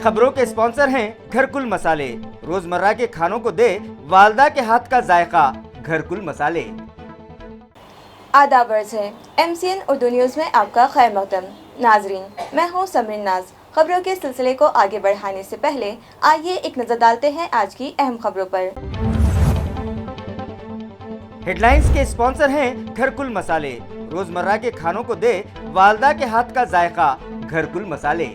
खबरों के स्पॉन्सर हैं घरकुल मसाले। रोजमर्रा के खानों को दे वालदा के हाथ का जायका, घरकुल मसाले। आदाब अर्ज़ है MCN उर्दू न्यूज़ में आपका खैर मकदम। नाजरीन, मैं हूँ समरीन नाज। खबरों के सिलसिले को आगे बढ़ाने से पहले आइए एक नजर डालते हैं आज की अहम खबरों पर। हेडलाइंस के स्पॉन्सर हैं घरकुल मसाले। रोजमर्रा के खानों को दे वालदा के हाथ का जायका, घरकुल मसाले।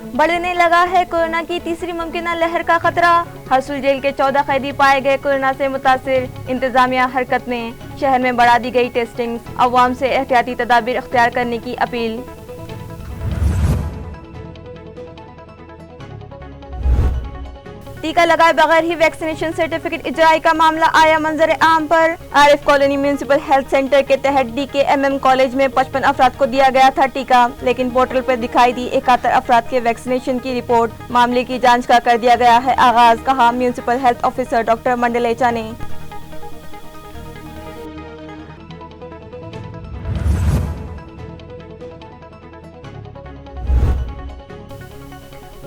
बढ़ने लगा है कोरोना की तीसरी मुमकिन लहर का खतरा। हरसूल जेल के 14 कैदी पाए गए कोरोना से मुतासिर। इंतजामिया हरकत में, शहर में बढ़ा दी गई टेस्टिंग। अवाम से एहतियाती तदाबीर अख्तियार करने की अपील। टीका लगाए बगैर ही वैक्सीनेशन सर्टिफिकेट इजराई का मामला आया मंजर आम पर। Arif colony municipal health centre के तहत DKMM कॉलेज में 55 अफराद को दिया गया था टीका, लेकिन पोर्टल पर दिखाई दी 71 अफराद के वैक्सीनेशन की रिपोर्ट। मामले की जांच का कर दिया गया है आगाज, कहा municipal health officer doctor Mandlecha ने।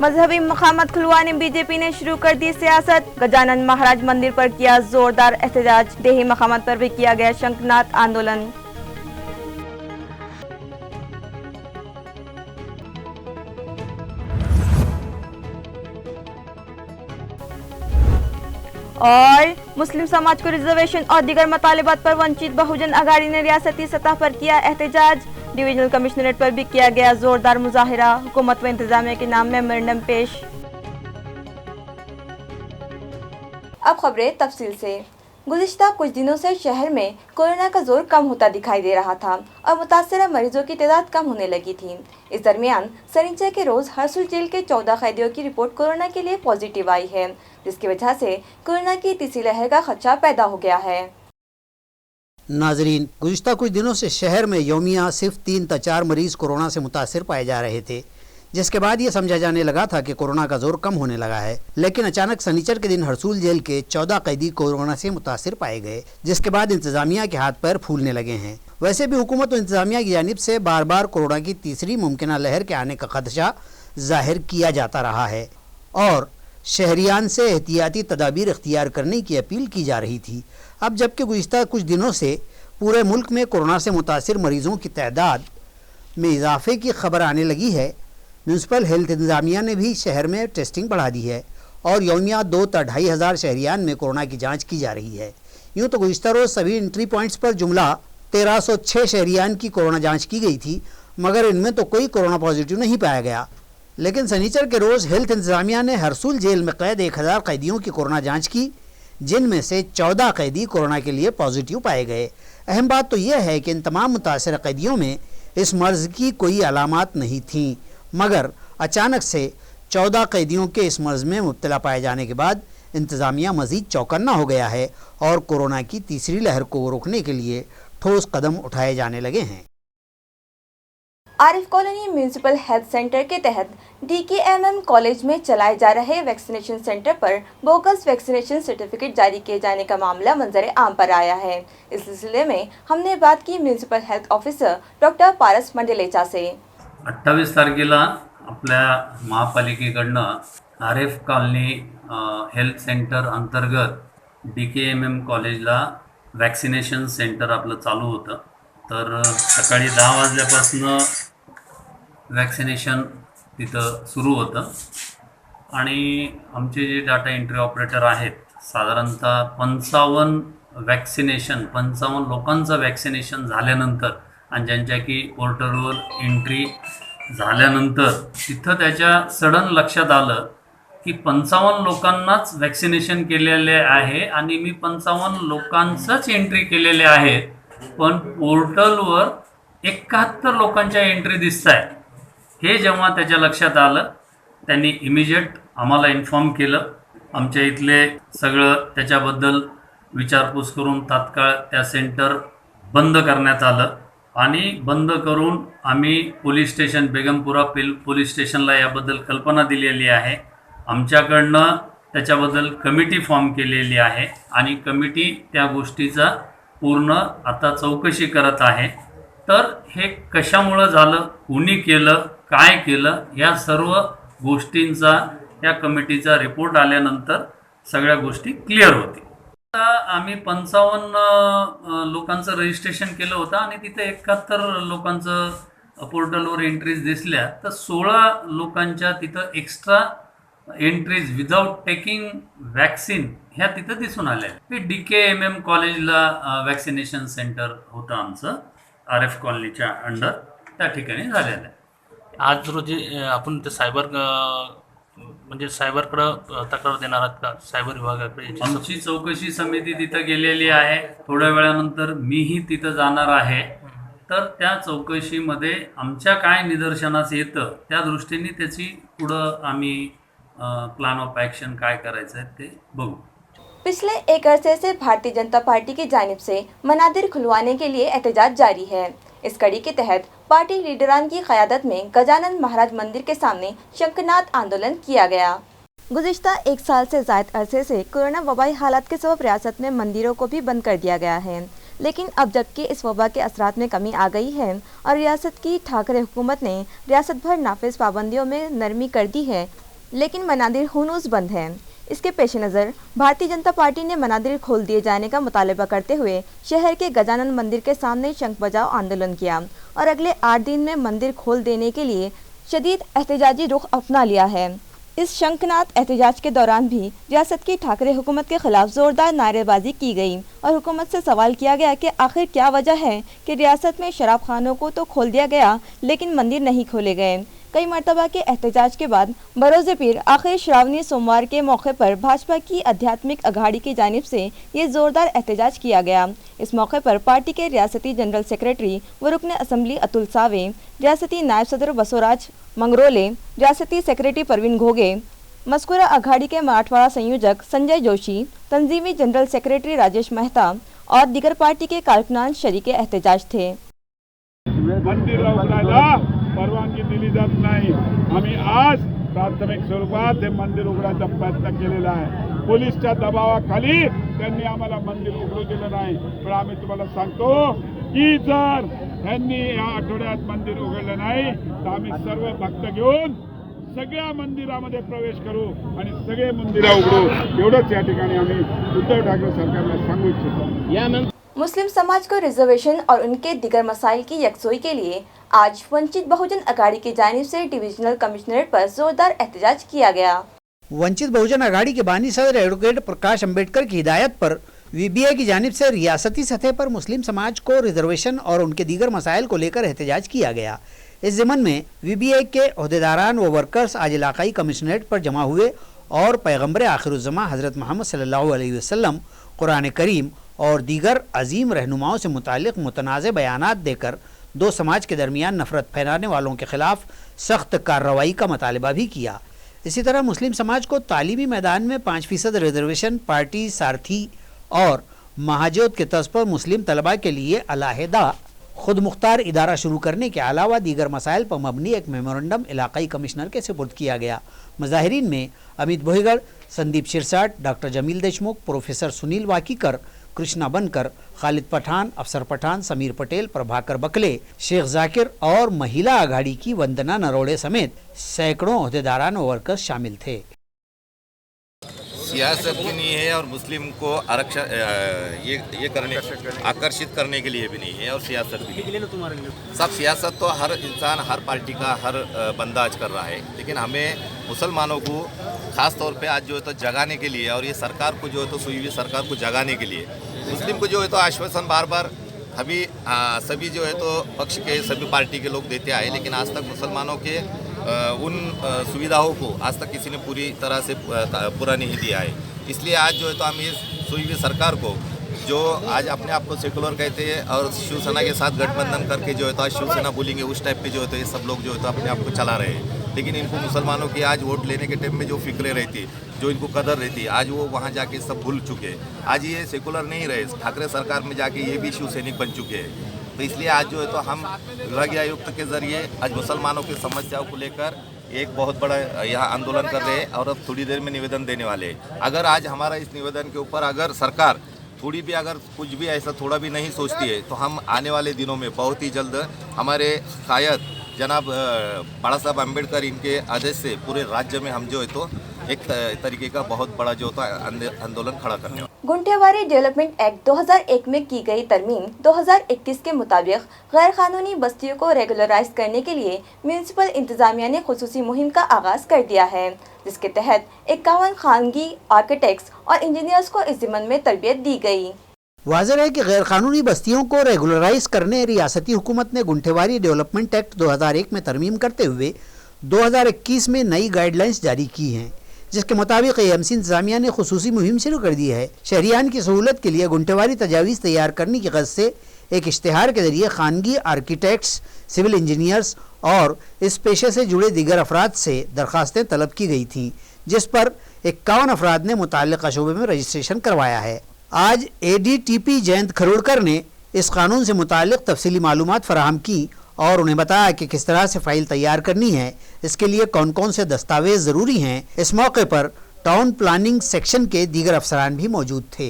मजहबी मकामात खुलवाने बीजेपी ने शुरू कर दी सियासत। गजानन महाराज मंदिर पर किया जोरदार एहतजाज। देही मकामात पर भी किया गया शंखनाद आंदोलन। और मुस्लिम समाज को रिजर्वेशन और दीगर मतालिबात पर वंचित बहुजन अघाड़ी ने रियासती सतह पर किया एहतजाज। डिवीजनल कमिश्नरेट पर भी किया गया जोरदार मुजाहिरा। हुकूमत व इंतजामिया के नाम मेमोरेंडम पेश। अब खबरें तफसील से। गुज़िश्ता कुछ दिनों से शहर में कोरोना का जोर कम होता दिखाई दे रहा था और मुतासरा मरीजों की तादाद कम होने लगी थी। इस दरमियान शनिचर के रोज हरसूल जेल के 14 कैदियों की रिपोर्ट कोरोना के लिए पॉजिटिव आई है, जिसकी वजह से कोरोना की तीसरी लहर का खदशा पैदा हो गया है। नाजरीन, गुज़िश्ता कुछ दिनों से शहर में यौमिया सिर्फ 3 या 4 मरीज कोरोना से मुतासिर पाए जा रहे थे, जिसके बाद ये समझा जाने लगा था कि कोरोना का जोर कम होने लगा है। लेकिन अचानक शनिचर के दिन हरसूल जेल के 14 कैदी कोरोना से मुतासिर पाए गए, जिसके बाद इंतजामिया के हाथ पैर फूलने लगे हैं। वैसे भी हुकूमत और इंतजामिया की जानिब से बार बार कोरोना की तीसरी मुमकिन लहर के आने का खदशा जाहिर किया जाता रहा है और शहरियान से एहतियाती तदाबीर इख्तियार करने की अपील की जा रही थी। अब जबकि गुज़िश्ता कुछ दिनों से पूरे मुल्क में कोरोना से मुतासिर मरीज़ों की तादाद में इजाफे की खबर आने लगी है, म्यूनिसिपल हेल्थ इंतजामिया ने भी शहर में टेस्टिंग बढ़ा दी है और यौमिया 2 या 2,500 शहरियान में कोरोना की जांच की जा रही है। यूँ तो गुज़िश्ता रोज़ सभी एंट्री पॉइंट्स पर जुमला 1306 शहरियान की कोरोना जाँच की गई थी, मगर इनमें तो कोई कोरोना पॉजिटिव नहीं पाया गया। लेकिन शनिचर के रोज़ हेल्थ इंतजामिया ने हरसूल जेल में कैद 1000 कैदियों की कोरोना जाँच की, जिनमें से 14 कैदी कोरोना के लिए पॉजिटिव पाए गए। अहम बात तो यह है कि इन तमाम मुतासर कैदियों में इस मर्ज़ की कोई अलामात नहीं थीं, मगर अचानक से 14 कैदियों के इस मर्ज़ में मुब्तला पाए जाने के बाद इंतज़ामिया मज़ीद चौकन्ना हो गया है और कोरोना की तीसरी लहर को रोकने के लिए ठोस कदम उठाए जाने लगे हैं। Arif colony municipal health centre के तहत DKMM कॉलेज में चलाए जा रहे वैक्सीनेशन सेंटर पर बोगस वैक्सीनेशन सर्टिफिकेट जारी किए जाने का मामला मंजर आम पर आया है। इस सिलसिले में हमने बात की म्यूनिसिपल हेल्थ ऑफिसर डॉक्टर पारस मंडलेचा से। 28 तारखेला आपल्या महापालिकेकडनं आरिफ कॉलनी हेल्थ सेंटर अंतर्गत DKMM कॉलेजला वॅक्सिनेशन सेंटर आपलं चालू होतं। तर सकाळी 10 वाजल्यापासून वॅक्सिनेशन तिथं सुरू होतं आणि आमचे जे डाटा एंट्री ऑपरेटर आहेत साधारणतः 55 लोकांचं वॅक्सिनेशन झाल्यानंतर आणि ज्यांच्या की पोर्टलवर एंट्री झाल्यानंतर तिथं त्याच्या सडन लक्षात आलं की 55 लोकांनाच वॅक्सिनेशन केलेले आहे आणि मी 55 लोकांचंच एंट्री केलेले आहे, पण पोर्टलवर 71 लोकांच्या एंट्री दिसत आहे। हे जेव्हा त्याच्या लक्षात आलं त्यांनी इमिजिएट आम्हाला इन्फॉर्म केलं। आमच्या इथले सगळं त्याच्याबद्दल विचारपूस करून तात्काळ त्या सेंटर बंद करण्यात आलं आणि बंद करून आम्ही पोलीस स्टेशन बेगमपुरा पोलीस स्टेशनला याबद्दल कल्पना दिलेली आहे। आमच्याकडनं त्याच्याबद्दल कमिटी फॉर्म केलेली आहे आणि कमिटी त्या गोष्टीचा पूर्ण आता चौकशी करत आहे। तर हे कशामुळे झालं, कोणी केलं, काय केलं, या सर्व गोष्टींचा या कमिटीचा रिपोर्ट आल्यानंतर सगळ्या गोष्टी क्लिअर होतील. आता आम्ही 55 लोकांचं रजिस्ट्रेशन केलं होतं आणि तिथे 71 लोकांचं पोर्टलवर एंट्रीज दिसल्या, तर 16 लोकांच्या तिथं extra entries without taking vaccine ह्या तिथं दिसून आल्या. DKMM कॉलेजला वॅक्सिनेशन सेंटर होतं आमचं RF कॉलनीच्या अंडर, त्या ठिकाणी झालेलं आहे. आज रोजी आपण ते म्हणजे सायबरकडं तक्रार देणार आहात का, सायबर विभागाकडे? आमची चौकशी समिती तिथं गेलेली आहे. थोड्या वेळानंतर मीही तिथं जाणार आहे. तर त्या चौकशीमध्ये आमच्या काय निदर्शनास येतं त्या दृष्टीने त्याची पुढं आम्ही प्लान ऑफ एक्शन काय करायचं आहे ते बघू. पिछले एक अरसे से भारतीय जनता पार्टी की जानिब से मनादिर खुलवाने के लिए एहतजाज जारी है। इस कड़ी के तहत पार्टी लीडरान की क़यादत में गजानन महाराज मंदिर के सामने शंखनाद आंदोलन किया गया। गुज़िश्ता एक साल से ज़ायद अरसे से कोरोना वबाई हालात के सबब रियासत में मंदिरों को भी बंद कर दिया गया है, लेकिन अब जबकि इस वबा के असरात में कमी आ गई है और रियासत की ठाकरे हुकूमत ने रियासत भर नाफिज पाबंदियों में नरमी कर दी है, लेकिन मनादिर हुनूस बंद हैं। इसके पेश नज़र भारतीय जनता पार्टी ने मनादिर खोल दिए जाने का मुतालबा करते हुए शहर के गजानन मंदिर के सामने शंख बजाओ आंदोलन किया और अगले 8 दिन में मंदिर खोल देने के लिए शदीद एहतजाजी रुख अपना लिया है। इस शंखनाद एहतजाज के दौरान भी रियासत की ठाकरे हुकूमत के खिलाफ ज़ोरदार नारेबाजी की गई और हुकूमत से सवाल किया गया कि आखिर क्या वजह है कि रियासत में शराब खानों को तो खोल दिया गया लेकिन मंदिर नहीं खोले गए। कई मरतबा के एहतजाज के बाद बरोज़ पीर आखिर श्रावणी सोमवार के मौके पर भाजपा की आध्यात्मिक अघाड़ी की जानिब से ये ज़ोरदार एहतजाज किया गया। इस मौके पर पार्टी के रियासती जनरल सेक्रेटरी व रुकन असम्बली अतुल सावे, रियासती नायब सदर बसोराज मंगरोले, रियासती सेक्रेटरी परवीन घोगे, मज़कूरा अघाड़ी के मराठवाड़ा संयोजक संजय जोशी, तंजीमी जनरल सेक्रेटरी राजेश मेहता और दीगर पार्टी के कारकुनान शरीके एहतजाज थे। मंदिर उघडायला परवानगी दिली जात नाही। आम्ही आज प्राथमिक स्वरूपात हे मंदिर उघडायचा प्रयत्न केलेला आहे। पोलीसच्या दबावाखाली त्यांनी आम्हाला मंदिर उघडू दिलं नाही, पण आम्ही तुम्हाला सांगतो की जर त्यांनी या आठवड्यात मंदिर उघडलं नाही तर आम्ही सर्व भक्त घेऊन सगळ्या मंदिरामध्ये प्रवेश करू आणि सगळे मंदिर उघडू, एवढंच या ठिकाणी आम्ही उद्धव ठाकरे सरकारला सांगू इच्छितो। मुस्लिम समाज को रिजर्वेशन और उनके दिगर मसाइल की यकसोई के लिए आज वंचित बहुजन अघाड़ी की जानिब से डिविजनल कमिश्नरेट पर जोरदार एहतजाज किया गया। वंचित बहुजन अघाड़ी के बानी सदर एडवोकेट प्रकाश अंबेडकर की हिदायत पर VBA की जानिब से रियासती सतह पर मुस्लिम समाज को रिजर्वेशन और उनके दीगर मसाइल को लेकर एहतजाज किया गया। इस ज़िमन में VBA के अहदेदारान व वर्कर्स आज इलाकाई कमिश्नरेट पर जमा हुए और पैगम्बर आखिरुज़्ज़मा हज़रत मोहम्मद सल्लल्लाहु अलैहि वसल्लम, कुरान करीम और दीगर अजीम रहनुमाओं से मुतालिक मुतनाज़ बयानात देकर दो समाज के दरमियान नफ़रत फैलाने वालों के ख़िलाफ़ सख्त कार्रवाई का मुतालबा भी किया। इसी तरह मुस्लिम समाज को तालीमी मैदान में 5% रिजर्वेशन, पार्टी सारथी और महाजोत के तर्ज पर मुस्लिम तलबा के लिए अलहदा खुद मुख्तार इदारा शुरू करने के अलावा दीगर मसाइल पर मबनी एक मेमोरेंडम इलाकाई कमिश्नर के सुपुर्द किया गया। मुजाहिरीन में अमित बोहिगढ़, संदीप शिरसाट, डॉक्टर जमील देशमुख, प्रोफेसर सुनील वाकीकर, कृष्णा बनकर, खालिद पठान, अफसर पठान, समीर पटेल, प्रभाकर बकले, शेख जाकिर और महिला अघाड़ी की वंदना नरोड़े समेत सैकड़ों अहदेदारान और वर्कर्स शामिल थे। सियासत भी नहीं है और मुस्लिम को आरक्षण ये करने आकर्षित करने के लिए भी नहीं है और सियासत भी नहीं है। सब सियासत तो हर इंसान, हर पार्टी का हर बंदा आज कर रहा है, लेकिन हमें मुसलमानों को ख़ास तौर पे आज जो है तो जगाने के लिए और ये सरकार को जो है तो सोई हुई सरकार को जगाने के लिए मुस्लिम को जो है तो आश्वासन बार बार अभी सभी जो है तो पक्ष के सभी पार्टी के लोग देते आए, लेकिन आज तक मुसलमानों के उन सुविधाओं को आज तक किसी ने पूरी तरह से पूरा नहीं दिया है। इसलिए आज जो है तो हम इस सोई हुई सरकार को जो आज अपने आप को सेकुलर कहते हैं और शिवसेना के साथ गठबंधन करके जो है तो आज शिवसेना बोलेंगे उस टाइप पे जो है तो ये सब लोग जो है तो अपने आप को चला रहे हैं, लेकिन इनको मुसलमानों की आज वोट लेने के टाइम में जो फिक्रें रहती, जो इनको कदर रहती, आज वो वहाँ जाके सब भूल चुके हैं। आज ये सेकुलर नहीं रहे, ठाकरे सरकार में जाके ये भी शिवसैनिक बन चुके हैं। तो इसलिए आज जो है तो हम विभागीय आयुक्त के ज़रिए आज मुसलमानों की समस्याओं को लेकर एक बहुत बड़ा यहाँ आंदोलन कर रहे हैं और अब थोड़ी देर में निवेदन देने वाले हैं। अगर आज हमारा इस निवेदन के ऊपर अगर सरकार थोड़ी भी अगर कुछ भी ऐसा थोड़ा भी नहीं सोचती है तो हम आने वाले दिनों में बहुत ही जल्द हमारे कायद जनाब बाला साहब अम्बेडकर इनके आदेश से पूरे राज्य में हम जो है तो एक तरीके का बहुत बड़ा जो होता है आंदोलन खड़ा करने वाला। गुंठेवारी डेवलपमेंट एक्ट 2001 में की गई तरमीम 2021 के मुताबिक गैर कानूनी बस्तियों को रेगुलराइज करने के लिए म्यूनिसिपल इंतजामिया ने खुसूसी मुहिम का आगाज कर दिया है, जिसके तहत 51 खानगी आर्किटेक्ट्स और इंजीनियर्स को इस ज़िम्मन में तरबियत दी गई। वाज़ेह है कि गैर कानूनी बस्तियों को रेगुलराइज करने रियासती हुकूमत ने गुंठेवारी डेवलपमेंट एक्ट 2001 में तरमीम करते हुए 2021 में नई गाइडलाइंस जारी की हैं, जिसके मुताबिक एएमसी इंतजामिया ने खुसूसी मुहिम शुरू कर दी है। शहरियान की सहूलत के लिए गुंठेवारी तजावीज़ तैयार करने की ग़रज़ से एक इश्तिहार के जरिए खानगी आर्किटेक्ट्स, सिविल इंजीनियर्स और इस पेशे से जुड़े दीगर अफराद से दरख्वास्तें तलब की गई थीं, जिस पर 51 अफराद ने मुताल्लिक़ा शोबे में रजिस्ट्रेशन करवाया है। आज ADTP जयंत खरोड़कर ने इस कानून से मुताल्लिक़ तफसीली मालूमात फराहम की और उन्हें बताया कि किस तरह से फाइल तैयार करनी है, इसके लिए कौन कौन से दस्तावेज ज़रूरी हैं। इस मौके पर टाउन प्लानिंग सेक्शन के दीगर अफसरान भी मौजूद थे।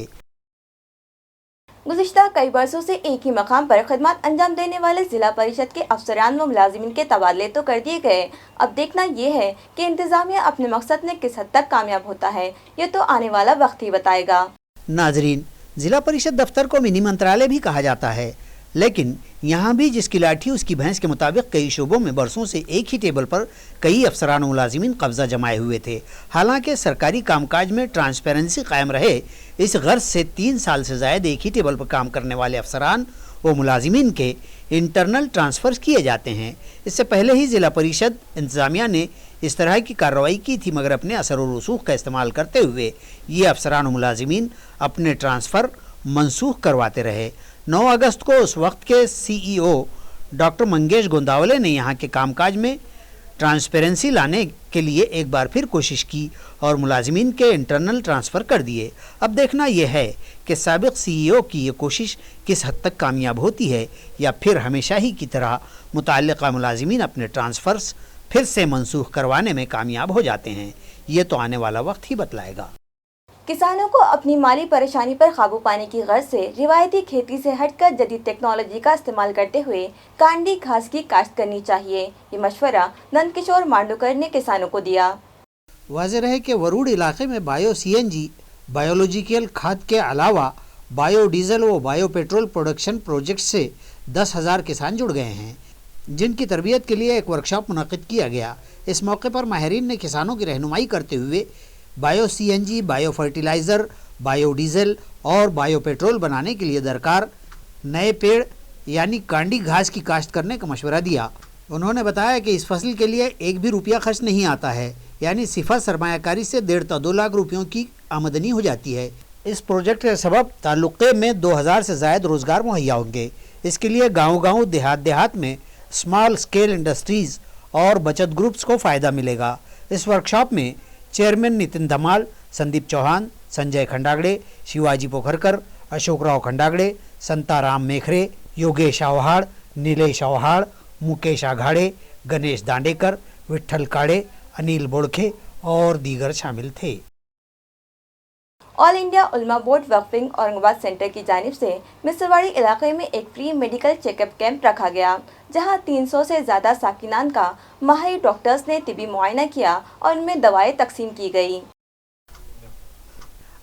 गुज़िश्ता कई बरसों से एक ही मकाम पर खिदमत अंजाम देने वाले जिला परिषद के अफसरान व मुलाजिमीन के तबादले तो कर दिए गए, अब देखना ये है कि इंतजामिया अपने मकसद में किस हद तक कामयाब होता है, ये तो आने वाला वक्त ही बताएगा। नाजरीन, जिला परिषद दफ्तर को मिनी मंत्रालय भी कहा जाता है, लेकिन यहाँ भी जिसकी लाठी उसकी भैंस के मुताबिक कई शोबों में बरसों से एक ही टेबल पर कई अफसरान मुलाजिमीन कब्जा जमाए हुए थे। हालांकि सरकारी कामकाज में ट्रांसपेरेंसी कायम रहे, इस गर्ज से 3 साल से ज़ायद एक ही टेबल पर काम करने वाले अफसरान व मुलाजिमीन के इंटरनल ट्रांसफ़र किए जाते हैं। इससे पहले ही ज़िला परिषद इंतज़ामिया ने इस तरह की कार्रवाई की थी, मगर अपने असर व रसूख का इस्तेमाल करते हुए ये अफसरान व मुलाजिमीन अपने ट्रांसफ़र मनसूख करवाते रहे। 9 अगस्त को उस वक्त के CEO डॉक्टर मंगेश गोंदावले ने यहाँ के कामकाज में ट्रांसपेरेंसी लाने के लिए एक बार फिर कोशिश की और मुलाजिमीन के इंटरनल ट्रांसफ़र कर दिए। अब देखना यह है कि साबिक CEO की ये कोशिश किस हद तक कामयाब होती है या फिर हमेशा ही की तरह मुताल्लिक़ा मुलाजिमीन अपने ट्रांसफ़र्स फिर से मनसूख करवाने में कामयाब हो जाते हैं। ये तो आने वाला वक्त ही बतलाएगा। किसानों को अपनी माली परेशानी पर काबू पाने की गर्ज से रिवायती खेती से हटकर जदीद टेक्नोलॉजी का इस्तेमाल करते हुए कांडी घास की काश्त करनी चाहिए, ये मशवरा नंदकिशोर मांडूकर ने किसानों को दिया। वाज़ेह है कि वरुड़ इलाके में बायो CNG, बायोलॉजिकल खाद के अलावा बायोडीज़ल व बायो पेट्रोल प्रोडक्शन प्रोजेक्ट से 10,000 किसान जुड़ गए हैं, जिनकी तरबियत के लिए एक वर्कशॉप मुनक़िद किया गया। इस मौके पर माहिरीन ने किसानों की रहनुमाई करते हुए bio CNG, bio fertiliser, biodiesel और बायो पेट्रोल बनाने के लिए दरकार नए पेड़ यानी कांडी घास की काश्त करने का मशवरा दिया। उन्होंने बताया कि इस फसल के लिए एक भी रुपया खर्च नहीं आता है, यानी सिफर सरमायाकारी से 1.5 से 2 लाख रुपयों की आमदनी हो जाती है। इस प्रोजेक्ट के सबब ताल्लुक़े में 2000 से ज़ायद रोज़गार मुहैया होंगे। इसके लिए गाँव-गाँव, देहात में स्मॉल स्केल इंडस्ट्रीज़ और बचत ग्रुप्स को फ़ायदा मिलेगा। इस वर्कशॉप में चेयरमैन नितिन धमाल, संदीप चौहान, संजय खंडागड़े, शिवाजी पोखरकर, अशोकराव खंडागड़े, संताराम मेखरे, योगेश आव्हाड, नीलेश आव्हाड, मुकेश आघाड़े, गणेश दांडेकर, विठ्ठल काड़े, अनिल बोड़खे और दीगर शामिल थे। ऑल इंडिया उलमा बोर्ड वक्फ विंग औरंगाबाद सेंटर की जानिब से मिसरवाड़ी इलाके में एक फ्री मेडिकल चेकअप कैंप रखा गया, जहां 300 से ज़्यादा साकिनान का माहिर डॉक्टर्स ने तिबी मुआयना किया और उनमें दवाएं तकसीम की गई।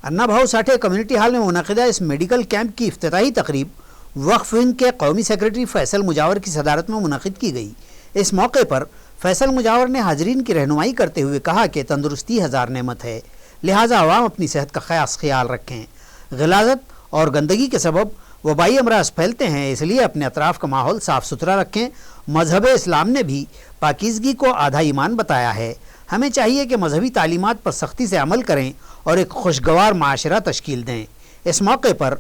अन्ना भाऊ साठे कम्युनिटी हॉल में मुनक़िदा इस मेडिकल कैंप की इफ्तिताही तकरीब वक्फ विंग के कौमी सेक्रेटरी फैसल मुजावर की सदारत में मुनक़िद की गई। इस मौके पर फैसल मुजावर ने हाजरीन की रहनुमाई करते हुए कहा कि तंदुरुस्ती हज़ार नेमत है, लिहाजा आवाम अपनी सेहत का खास ख्याल रखें। गिलाज़त और गंदगी के सबब वबाई अमराज फैलते हैं, इसलिए अपने अतराफ़ का माहौल साफ़ सुथरा रखें। मज़हब इस्लाम ने भी पाकीज़गी को आधा ईमान बताया है। हमें चाहिए कि मजहबी तालीमात पर सख्ती से अमल करें और एक खुशगवार माशरा तश्कील दें। इस मौके पर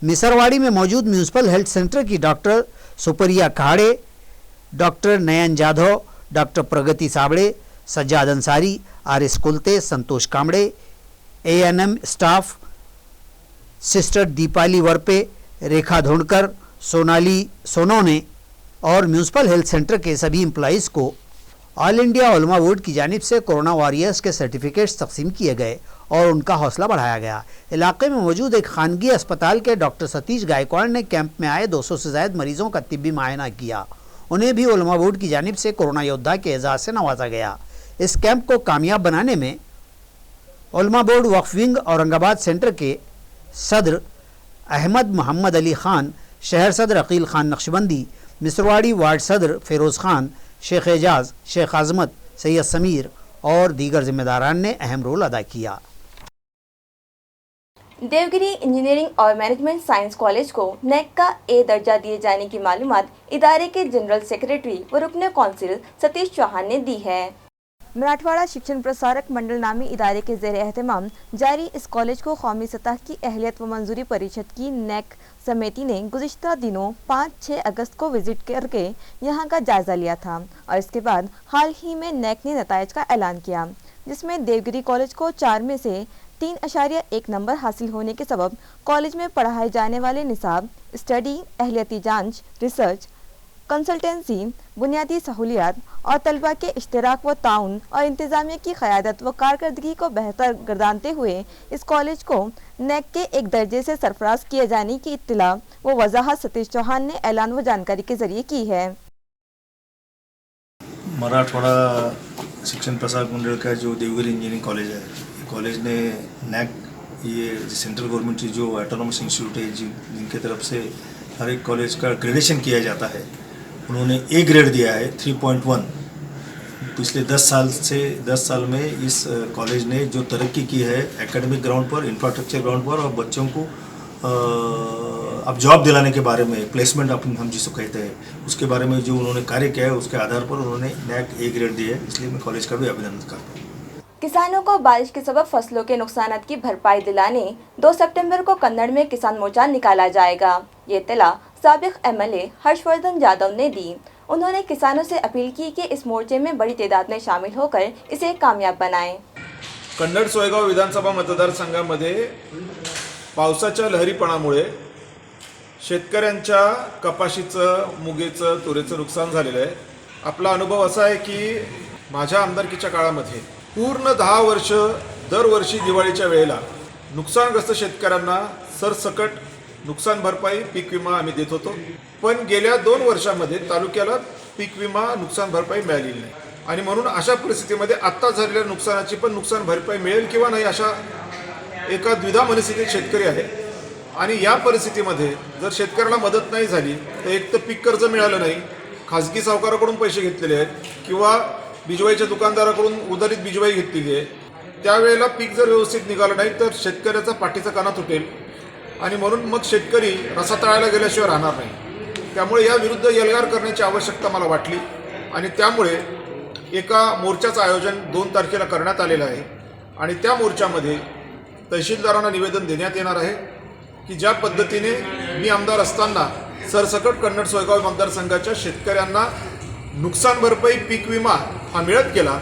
मिसरवाड़ी में मौजूद म्यूनसिपल हेल्थ सेंटर की doctor Supriya Kade, doctor Nayan Jadhav, doctor Pragati Sabde, Sajjad Ansari, Aris Kulte, Santosh Kamde, ANM staff, sister Deepali Warpe, Rekha Dhondkar, Sonali Sonone और म्यूनसिपल हेल्थ सेंटर के सभी एम्प्लॉइज़ को ऑल इंडिया उलमा बोर्ड की जानिब से कोरोना वॉरियर्स के सर्टिफिकेट्स तकसीम किए गए और उनका हौसला बढ़ाया गया। इलाके में मौजूद एक खानगी अस्पताल के डॉक्टर सतीश गायकवाड़ ने कैंप में आए 200 से ज़ायद मरीज़ों का तिब्बी मुआयना किया। उन्हें भी उलमा बोर्ड की जानिब से कोरोना योद्धा के एजाज़ से नवाजा गया। इस कैंप को कामयाब बनाने में उलमा बोर्ड वक्फ विंग औरंगाबाद सेंटर के सदर अहमद मोहम्मद अली ख़ान, शहर सदर अकील ख़ान नक्शबंदी, मिसरवाड़ी वार्ड सदर फ़िरोज़ ख़ान, शेख एजाज, शेख आज़मत, सैयद समीर और दीगर जिम्मेदारान ने अहम रोल अदा किया। देवगिरी इंजीनियरिंग और मैनेजमेंट साइंस कॉलेज को नेक का ए दर्जा दिए जाने की मालूमात इदारे के जनरल सेक्रेटरी व रुकन कौंसिल सतीश चौहान ने दी है। मराठवाड़ा शिक्षण प्रसारक मंडल नामी इदारे के ज़ेर एहतमाम जारी इस कॉलेज को कौमी सतह की अहलियत व मंजूरी परिषद की नेक समिति ने गुज़िश्ता दिनों 5-6 अगस्त को विजिट करके यहां का जायजा लिया था और इसके बाद हाल ही में नेक ने नताइज का ऐलान किया, जिसमें देवगिरी कॉलेज को 4 में से 3.1 नंबर हासिल होने के सबब कॉलेज में पढ़ाए जाने वाले निसाब, स्टडी, अहलियती जांच, रिसर्च, कंसल्टेंसी, बुनियादी सहूलियात और तलबा के इश्तराक व ताउन और इंतज़ामिया की क़यादत व कारकर्दगी को बेहतर गर्दानते हुए इस कॉलेज को नेक के एक दर्जे से सरफराज किए जाने की इत्तला व वजाहत सतीश चौहान ने ऐलान व जानकारी के जरिए की है। मराठवाड़ा शिक्षण प्रसारक मंडल का जो देवगिरी इंजीनियरिंग कॉलेज है, कॉलेज ने नेक, ये सेंट्रल गवर्नमेंट की जो ऑटोनोमस इंस्टीट्यूट है जिनके तरफ से हर एक कॉलेज का ग्रेडेशन किया जाता है, उन्होंने ए ग्रेड दिया है 3.1। पिछले 10 साल में इस कॉलेज ने जो तरक्की की है एकेडमिक ग्राउंड पर, इंफ्रास्ट्रक्चर ग्राउंड पर और बच्चों को अब जॉब दिलाने के बारे में, प्लेसमेंट हम जिसको कहते हैं, उसके बारे में जो उन्होंने कार्य किया है उसके आधार पर उन्होंने नेक ए ग्रेड दिया है। इसलिए मैं कॉलेज का भी अभिनंदन करता हूँ। किसानों को बारिश के सबब फसलों के नुकसानात की भरपाई दिलाने 2 सितंबर को कन्नड़ में किसान मोर्चा निकाला जाएगा। ये इत्तला साबिक एमएलए हर्षवर्धन यादव ने दी। उन्होंने किसानों से अपील की कि इस मोर्चे में बड़ी तादाद में शामिल होकर इसे कामयाब बनाएं। कन्नड सोयगाव विधानसभा मतदारसंघामध्ये पावसाच्या लहरीपणामुळे शेतकऱ्यांच्या कपाशीचं, मुगेचं, तुरीचं नुकसान झालेलं आहे। आपला अनुभव असा आहे की माझ्या आमदारकीच्या काळामध्ये पूर्ण 10 वर्ष दरवर्षी दिवाळीच्या वेळेला नुकसानग्रस्त शेतकऱ्यांना सरसकट नुकसान भरपाई, पीक विमा आम्ही देत होतो। पण गेल्या 2 वर्षांमध्ये तालुक्याला पीक विमा, नुकसान भरपाई मिळालेली नाही आणि म्हणून अशा परिस्थितीमध्ये आत्ता झालेल्या नुकसानाची पण नुकसान भरपाई मिळेल किंवा नाही अशा एका द्विधा मनस्थितीत शेतकरी आहे। आणि या परिस्थितीमध्ये जर शेतकऱ्याला मदत नाही झाली तर एक तर पीक कर्ज मिळालं नाही, खाजगी सावकाराकडून पैसे घेतलेले आहेत किंवा बिजवाईच्या दुकानदाराकडून उधारीत बिजवाई घेतलेली आहे। त्यावेळेला पीक जर व्यवस्थित निघालं नाही तर शेतकऱ्याचा पाठीचा कणा तुटेल आणि म्हणून मग शेतकरी रसातळाला गेल्याशिवाय राहणार नाही। त्यामुळे या विरुद्ध एल्गार करण्याची आवश्यकता मला वाटली आणि त्यामुळे एका मोर्चाचं आयोजन 2 तारखेला करण्यात आलेलं आहे आणि त्या मोर्चामध्ये तहसीलदारांना निवेदन देण्यात येणार आहे की ज्या पद्धतीने मी आमदार असताना सरसकट कन्नड सोयगाव मतदारसंघाच्या शेतकऱ्यांना नुकसान भरपाई, पीक विमा हा मिळत गेला,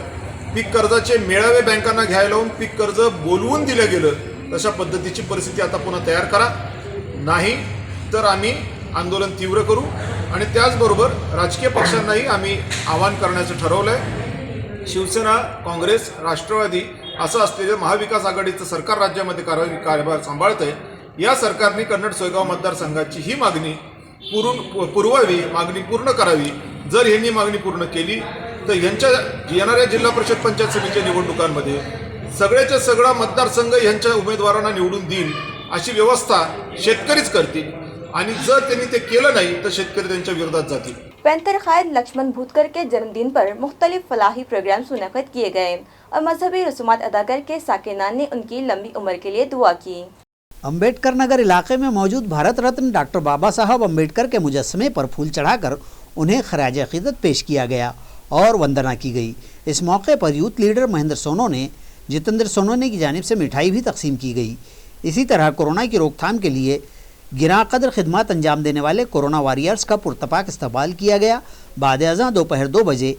पीक कर्जाचे मेळावे बँकांना घ्यायला लावून पीक कर्ज बोलवून दिलं गेलं, तशा पद्धतीची परिस्थिती आता पुन्हा तयार करा, नाही तर आम्ही आंदोलन तीव्र करू आणि त्याचबरोबर राजकीय पक्षांनाही आम्ही आवाहन करण्याचं ठरवलं आहे। शिवसेना, काँग्रेस, राष्ट्रवादी असं असलेलं महाविकास आघाडीचं सरकार राज्यामध्ये कारभार सांभाळत आहे। या सरकारने कन्नड सोयगाव मतदारसंघाची ही मागणी पुरवावी, मागणी पूर्ण करावी। जर यांनी मागणी पूर्ण केली तर यांच्या येणाऱ्या जिल्हा परिषद पंचायत समितीच्या निवडणुकांमध्ये सगळ्याच्या सगळा मतदारसंघ यांच्या उमेदवारांना निवडून देईल अशी व्यवस्था शेतकरीच करतील आणि जर त्यांनी ते केलं नाही तर शेतकरी त्यांच्या विरोधात जातील। पैंतर कायद लक्ष्मण भूतकर के जन्मदिन पर मुख्तलिफ फलाही प्रोग्राम्स मुनक़िद किए गए और मजहबी रसूमात अदा करके साकिनान ने उनकी लंबी उम्र के लिए दुआ की। अम्बेडकर नगर इलाके में मौजूद भारत रत्न डॉक्टर बाबा साहब अम्बेडकर के मुजस्समे पर फूल चढ़ाकर उन्हें खराज अक़ीदत पेश किया गया और वंदना की गई। इस मौके पर यूथ लीडर महेंद्र सोनोने, जितेंद्र सोनोने की जानिब से मिठाई भी तकसीम की गई। इसी तरह कोरोना की रोकथाम के लिए गिरा कदर खिदमत अंजाम देने वाले कोरोना वॉरियर्स का पुरतपाक इस्तकबाल किया गया। बाद अज़ां दोपहर 2 बजे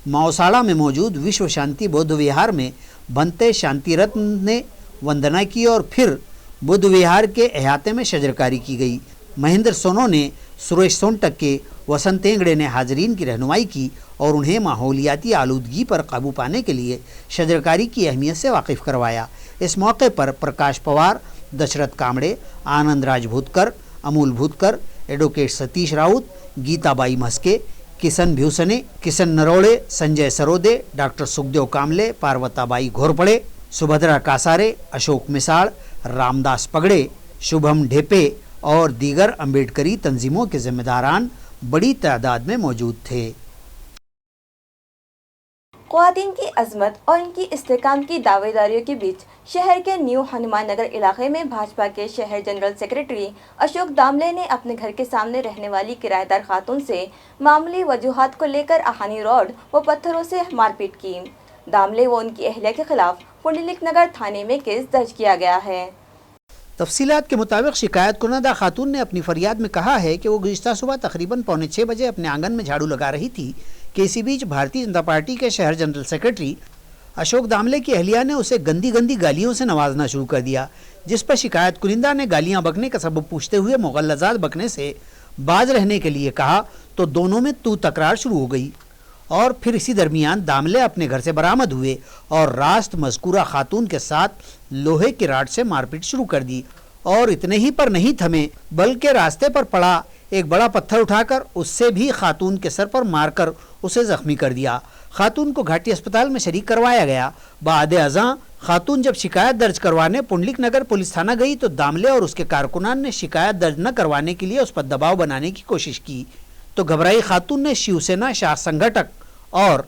मौसाड़ा में मौजूद विश्व शांति बौद्ध विहार में बनते शांति रत्न ने वंदना की और फिर बुद्ध विहार के अहाते में शजरकारी की गई। महेंद्र सोनोने, सुरेश सोनटक के, वसंत तेंगड़े ने हाजरीन की रहनुमाई की और उन्हें माहौलियाती आलूदगी पर काबू पाने के लिए शजरकारी की अहमियत से वाकिफ़ करवाया। इस मौके पर प्रकाश पवार, दशरथ कामड़े, आनंद राज भूतकर, अमूल भूतकर, एडवोकेट सतीश राउत, गीताबाई मस्के, किशन भ्यूसने, किशन नरोड़े, संजय सरोदे, डॉक्टर सुखदेव कामले, पार्वताबाई घोरपड़े, सुभद्रा कासारे, अशोक मिसाल, रामदास पगड़े, शुभम ढेपे और दीगर अम्बेडकरी तंजीमों के जिम्मेदारान बड़ी तादाद में मौजूद थे। ख्वातीन की अजमत और इनकी इस्तेकाम की दावेदारियों के बीच शहर के न्यू हनुमान नगर इलाके में भाजपा के शहर जनरल सेक्रेटरी अशोक दामले ने अपने घर के सामने रहने वाली किराएदार खातून से मामूली वजूहात को लेकर आहानी रॉड व पत्थरों से मारपीट की। दामले व उनकी अहलिया के खिलाफ पुंडलिक नगर थाने में केस दर्ज किया गया है। तफसीलात के मुताबिक शिकायत कुनदा खातून ने अपनी फरियाद में कहा है कि वो गुज़िश्ता सुबह तकरीबन 6:45 बजे अपने आंगन में झाड़ू लगा रही थी कि इसी बीच भारतीय जनता पार्टी के शहर जनरल सेक्रेटरी अशोक दामले की अहलिया ने उसे गंदी गंदी गालियों से नवाजना शुरू कर दिया, जिस पर शिकायत कुनिंदा ने गालियां बकने का सबब पूछते हुए मुगल्लज़ात बकने से बाज रहने के लिए कहा तो दोनों में तू तकरार शुरू हो गई और फिर इसी दरमियान दामले अपने घर से बरामद हुए और रास्त मज़कूरा खातून के साथ लोहे की राड से मारपीट शुरू कर दी और इतने ही पर नहीं थमे बल्कि रास्ते पर पड़ा एक बड़ा पत्थर उठाकर उससे भी खातून के सर पर मारकर उसे जख्मी कर दिया। खातून को घाटी अस्पताल में शरीक करवाया गया। बाद अज़ां खातून जब शिकायत दर्ज करवाने पुंडलिक नगर पुलिस थाना गई तो दामले और उसके कारकुनान ने शिकायत दर्ज न करवाने के लिए उस पर दबाव बनाने की कोशिश की तो घबराई खातून ने शिवसेना शाह संगठक और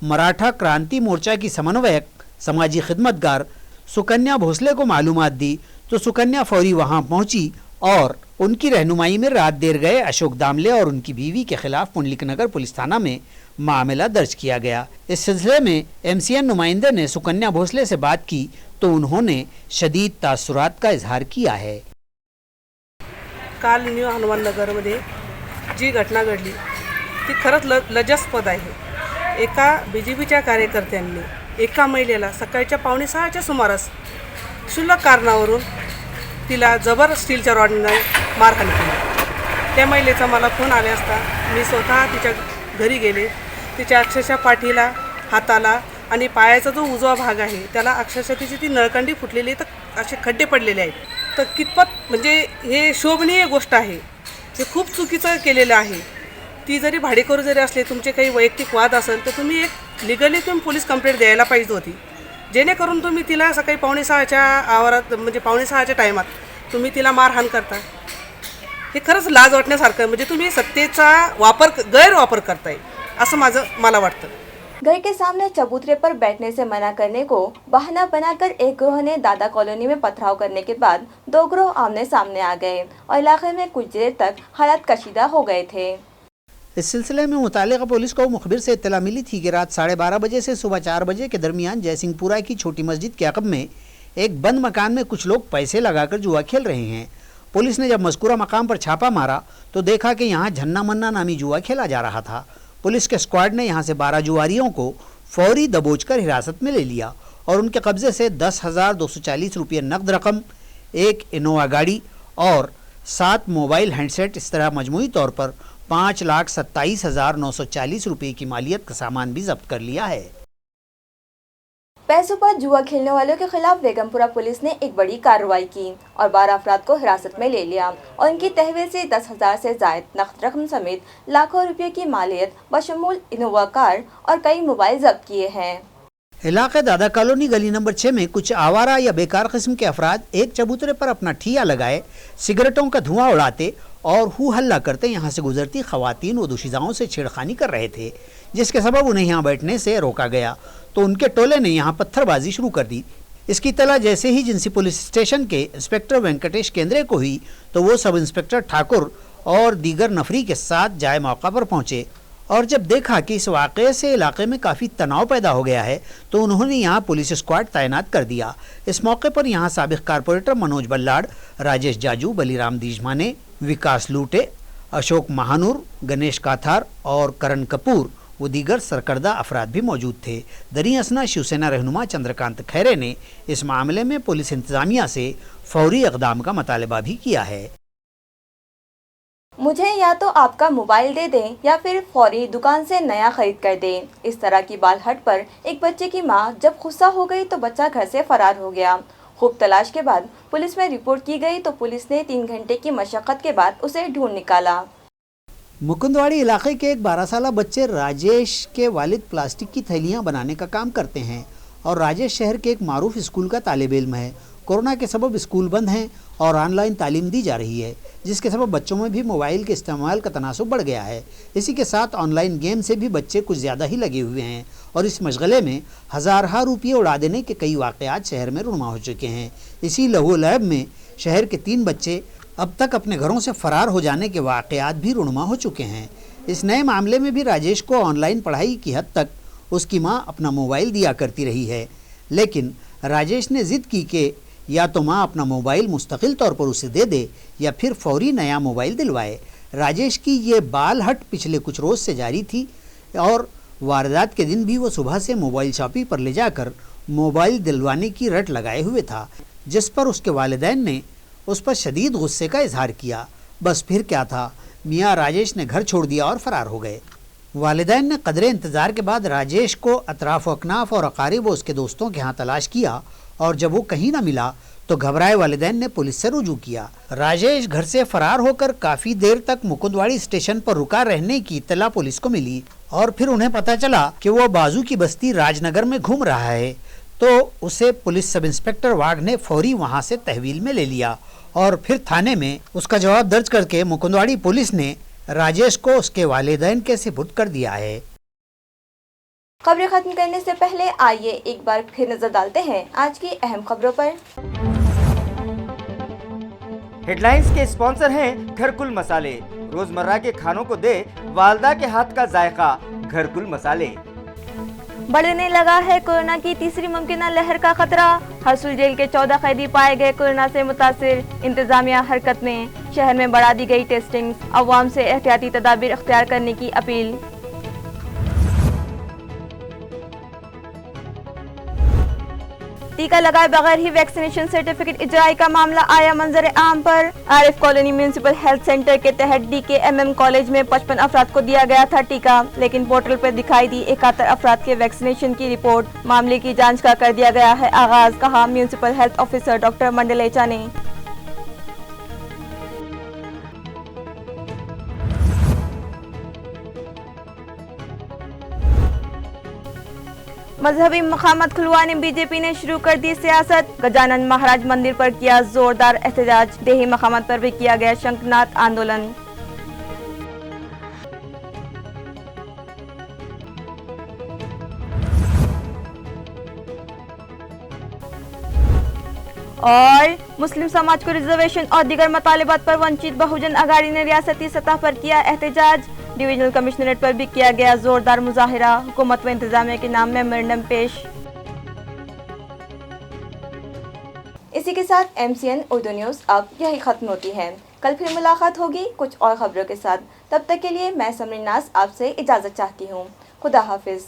मराठा क्रांति मोर्चा की समन्वयक समाजी खिदमतगार सुकन्या भोसले को मालूमात दी तो सुकन्या फौरी वहां पहुंची और उनकी रहनुमाई में रात देर गए अशोक दामले और उनकी बीवी के खिलाफ पुंडलिक नगर पुलिस थाना में मामला दर्ज किया गया। इस सिलसिले में MCN नुमाइंदे ने सुकन्या भोसले से बात की तो उन्होंने शदीद तासुरात का इजहार किया है। काल न्यू हनुमान नगरमध्ये जी घटना घडली ती खरंच लज्जास्पद आहे। एका BJPच्या कार्यकर्त्यांनी एका महिलेला सकाळच्या 5:45च्या सुमारास क्षुल्लक कारणावरून तिला जबर स्टीलच्या रॉडने मारहाण केली। त्या महिलेचा मला फोन आले असता मी स्वतः तिच्या घरी गेले। तिच्या अक्षरशः पाठीला, हाताला आणि पायाचा जो उजवा भाग आहे त्याला अक्षरशः तिची ती नळकंडी फुटलेली आहे, तर असे खड्डे पडलेले आहेत। तर कितपत म्हणजे हे शोभनीय गोष्ट आहे, हे खूप चुकीचं केलेलं आहे। ती जरी भाडेकरू जरी असले, तुमचे काही वैयक्तिक वाद असेल तर तुम्ही एक लिगली तुम्ही पोलीस कंप्लेंट द्यायला पाहिजे होती, जेणेकरून तुम्ही तिला सकाळी 5:45च्या आवारात म्हणजे 5:45च्या टायमात तुम्ही तिला मारहाण करता। हे खरंच लाज वाटण्यासारखं, म्हणजे तुम्ही सत्तेचा गैरवापर करताय असं मला वाटतं। घर के सामने चबूतरे पर बैठने से मना करने को बहाना बनाकर एक ग्रोह ने दादा कॉलोनी में पथराव करने के बाद दो ग्रोह आमने सामने आ गए और इलाके में कुछ देर तक हालात कशीदा हो गए थे। इस सिलसिले में मुतालिका पुलिस को मुखबिर से इत्तला मिली थी कि रात 12:30 बजे से सुबह 4 बजे के दरमियान जयसिंहपुरा की छोटी मस्जिद के अक़ब में एक बंद मकान में कुछ लोग पैसे लगाकर जुआ खेल रहे हैं। पुलिस ने जब मज़कूरा मकाम पर छापा मारा तो देखा कि यहाँ झन्ना मन्ना नामी जुआ खेला जा रहा था। पुलिस के स्क्वाड ने यहाँ से 12 जुआरियों को फौरी दबोचकर हिरासत में ले लिया और उनके कब्जे से 10,240 रुपये नकद रकम, एक इनोवा गाड़ी और 7 मोबाइल हैंडसेट, इस तरह मजमूई तौर पर 5,27,940 रुपये की मालियत का सामान भी जब्त कर लिया है। पैसों पर जुआ खेलने वालों के खिलाफ बेगमपुरा पुलिस ने एक बड़ी कार्रवाई की और 12 अफराद को हिरासत में ले लिया और उनकी तहवील से 10,000 से जायद नकद रकम समेत लाखों रुपये की मालियत बशमूल इनोवा कार और कई मोबाइल जब्त किए हैं। इलाके दादा कॉलोनी गली नंबर 6 में कुछ आवारा या बेकार किस्म के अफराद एक चबूतरे पर अपना ठिया लगाए सिगरेटों का धुआं उड़ाते और हू हल्ला करते यहाँ से गुजरती खवातीन व दोशीज़ाओं से छेड़खानी कर रहे थे, जिसके सबब उन्हें यहाँ बैठने से रोका गया तो उनके टोले ने यहाँ पत्थरबाजी शुरू कर दी। इसकी इत्तला जैसे ही जिंसी पुलिस स्टेशन के इंस्पेक्टर वेंकटेश केंद्रे को हुई तो वो सब इंस्पेक्टर ठाकुर और दीगर नफरी के साथ जाए मौका पर पहुँचे और जब देखा कि इस वाक़े से इलाके में काफ़ी तनाव पैदा हो गया है तो उन्होंने यहाँ पुलिस स्क्वाड तैनात कर दिया। इस मौके पर यहाँ साबिक़ कारपोरेटर मनोज बल्लाड़, राजेश जाजू, बलीराम दीजमाने, विकास लूटे, अशोक महानूर, गणेश काथार और करण कपूर वो दीगर सरकर्दा अफराद भी मौजूद थे। दरी असना शिवसेना रहनुमा चंद्रकांत खैरे ने इस मामले में पुलिस इंतजामिया से फौरी इक़दाम का मुतालबा भी किया है। मुझे या तो आपका मोबाइल दे दें या फिर फौरी दुकान से नया खरीद कर दें। इस तरह की बालहट पर एक बच्चे की मां जब गुस्सा हो गई तो बच्चा घर से फरार हो गया। खूब तलाश के बाद पुलिस में रिपोर्ट की गई तो पुलिस ने 3 घंटे की मशक्क़त के बाद उसे ढूंढ निकाला। मुकुंदवाड़ी इलाके के एक 12 साला बच्चे राजेश के वालिद प्लास्टिक की थैलियां बनाने का काम करते हैं और राजेश शहर के एक मारूफ स्कूल का तालिब इल्म है। कोरोना के सबब स्कूल बंद हैं और ऑनलाइन तालीम दी जा रही है, जिसके सबब बच्चों में भी मोबाइल के इस्तेमाल का तनासुब बढ़ गया है। इसी के साथ ऑनलाइन गेम से भी बच्चे कुछ ज़्यादा ही लगे हुए हैं और इस मशगले में हज़ार रुपये उड़ा देने के कई वाक़यात शहर में रुनमा हो चुके हैं। इसी लहू-लहब में शहर के 3 बच्चे अब तक अपने घरों से फ़रार हो जाने के वाक़यात भी रुनमा हो चुके हैं। इस नए मामले में भी राजेश को ऑनलाइन पढ़ाई की हद तक उसकी माँ अपना मोबाइल दिया करती रही है, लेकिन राजेश ने ज़िद की कि या तो माँ अपना मोबाइल मुस्तकिल तौर पर उसे दे दे या फिर फौरी नया मोबाइल दिलवाए। राजेश की ये बाल हट पिछले कुछ रोज़ से जारी थी और वारदात के दिन भी वो सुबह से मोबाइल शॉपिंग पर ले जाकर मोबाइल दिलवाने की रट लगाए हुए था, जिस पर उसके वालिदैन ने उस पर शदीद गुस्से का इजहार किया। बस फिर क्या था, मियाँ राजेश ने घर छोड़ दिया और फ़रार हो गए। वालिदैन ने कदरे इंतज़ार के बाद राजेश को अतराफ़ अकनाफ और अकारिब व उसके दोस्तों के यहाँ तलाश किया और जब वो कहीं ना मिला तो घबराए वालिदैन ने पुलिस से रुजू किया। राजेश घर से फरार होकर काफ़ी देर तक मुकुंदवाड़ी स्टेशन पर रुका रहने की इत्तला पुलिस को मिली और फिर उन्हें पता चला कि वो बाजू की बस्ती राजनगर में घूम रहा है, तो उसे पुलिस सब इंस्पेक्टर वाघ ने फौरी वहाँ से तहवील में ले लिया और फिर थाने में उसका जवाब दर्ज करके मुकुंदवाड़ी पुलिस ने राजेश को उसके वालिदैन के सुपुर्द कर दिया है। खबरें खत्म करने से पहले आइए एक बार फिर नजर डालते हैं आज की अहम खबरों पर। हेडलाइंस के स्पॉन्सर हैं घरकुल मसाले। रोजमर्रा के खानों को दे वालदा के हाथ का जायका, घरकुल मसाले। बढ़ने लगा है कोरोना की तीसरी मुमकिन लहर का खतरा। हरसुल जेल के 14 कैदी पाए गए कोरोना से मुतासिर। इंतजामिया हरकत में, शहर में बढ़ा दी गई टेस्टिंग। अवाम से एहतियाती तदाबीर अख्तियार करने की अपील। टीका लगाए बगैर ही वैक्सीनेशन सर्टिफिकेट इजराई का मामला आया मंजर आम पर। Arif colony municipal health centre के तहत DKMM कॉलेज में 55 अफराद को दिया गया था टीका, लेकिन पोर्टल पर दिखाई दी 71 अफराद के वैक्सीनेशन की रिपोर्ट। मामले की जांच का कर दिया गया है आगाज, कहा municipal health officer doctor Mandlecha ने। मजहबी मकामात खुलवाने बीजेपी ने शुरू कर दी सियासत। गजानन महाराज मंदिर पर किया जोरदार एहतजाज। देही मकामात पर भी किया गया शंखनाद आंदोलन। और मुस्लिम समाज को रिजर्वेशन और दीगर मतालिबात पर वंचित बहुजन अघाड़ी ने रियासती सतह पर किया एहतजाज। डिवीजनल कमिश्नरेट पर भी किया गया जोरदार मुजाहिरा। हुकूमत व इंतजामिया के नाम मेमोरेंडम पेश। इसी के साथ MCN उर्दू न्यूज़ अब यही खत्म होती है। कल फिर मुलाकात होगी कुछ और खबरों के साथ। तब तक के लिए मैं समरीन नाज आपसे इजाज़त चाहती हूँ। खुदा हाफिज।